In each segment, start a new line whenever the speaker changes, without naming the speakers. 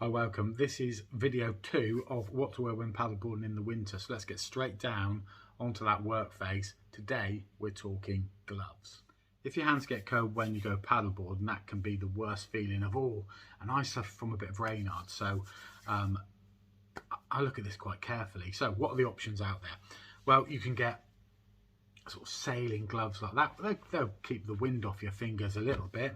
Hi, welcome. This is video 2 of what to wear when paddleboarding in the winter. So let's get straight down onto that work face. Today we're talking gloves. If your hands get cold when you go paddleboarding, that can be the worst feeling of all. And I suffer from a bit of Raynaud, so I look at this quite carefully. So what are the options out there? Well, you can get sort of sailing gloves like that. They'll keep the wind off your fingers a little bit.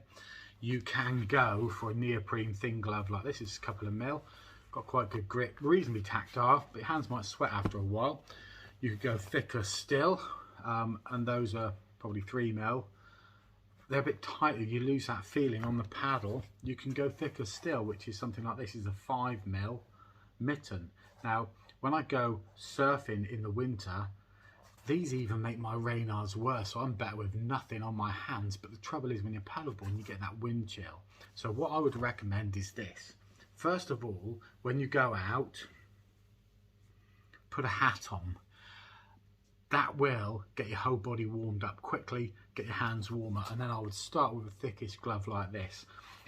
You can go for a neoprene thin glove like this. It's a couple of mil, got quite good grip, reasonably tactile, but your hands might sweat after a while. You could go thicker still, and those are probably 3 mil. They're a bit tighter, you lose that feeling on the paddle. You can go thicker still, which is something like this, is a 5 mil mitten. Now, when I go surfing in the winter, these even make my Raynauds worse, so I'm better with nothing on my hands. But the trouble is when you're paddleboarding, you get that wind chill. So what I would recommend is this. First of all, when you go out, put a hat on. That will get your whole body warmed up quickly, get your hands warmer, and then I would start with the thickest glove like this.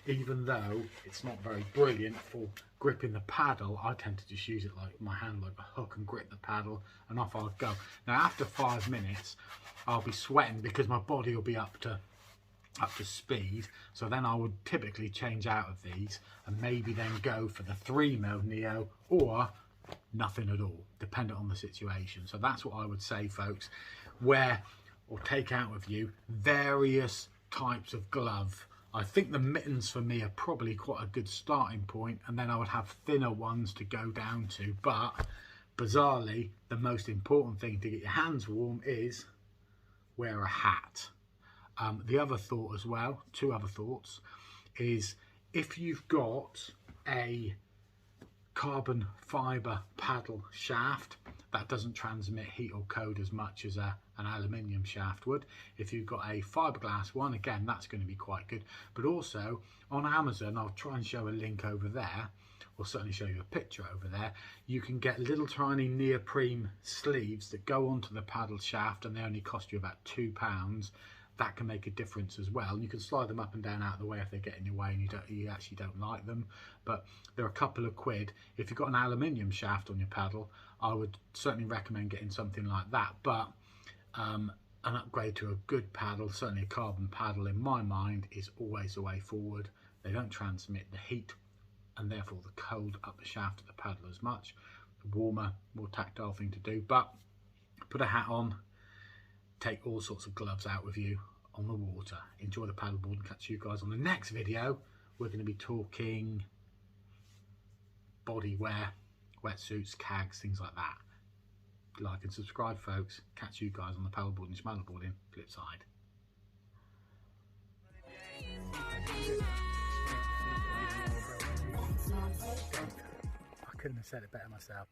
Even though it's not very brilliant for gripping the paddle, I tend to just use it like my hand like a hook and grip the paddle, and off I'll go. Now after 5 minutes I'll be sweating because my body will be up to speed, so then I would typically change out of these and maybe then go for the 3 mil neo or nothing at all, dependent on the situation. So that's what I would say, folks. Wear or take out with you various types of glove. I think the mittens for me are probably quite a good starting point, and then I would have thinner ones to go down to. But bizarrely, the most important thing to get your hands warm is wear a hat. The other thought as well, 2 other thoughts, is if you've got a carbon fibre paddle shaft that doesn't transmit heat or cold as much as an aluminium shaft would. If you've got a fiberglass one, again, that's going to be quite good. But also on Amazon, I'll try and show a link over there, or certainly show you a picture over there. You can get little tiny neoprene sleeves that go onto the paddle shaft, and they only cost you about £2. That can make a difference as well. And you can slide them up and down out of the way if they get in your way and you actually don't like them. But they're a couple of quid. If you've got an aluminium shaft on your paddle, I would certainly recommend getting something like that. But an upgrade to a good paddle, certainly a carbon paddle in my mind, is always the way forward. They don't transmit the heat and therefore the cold up the shaft of the paddle as much. The warmer, more tactile thing to do. But put a hat on, take all sorts of gloves out with you on the water. Enjoy the paddleboard, and catch you guys on the next video. We're going to be talking body wear, wetsuits, cags, things like that. Like and subscribe, folks. Catch you guys on the paddleboarding, schmaddleboarding flip side. I couldn't have said it better myself.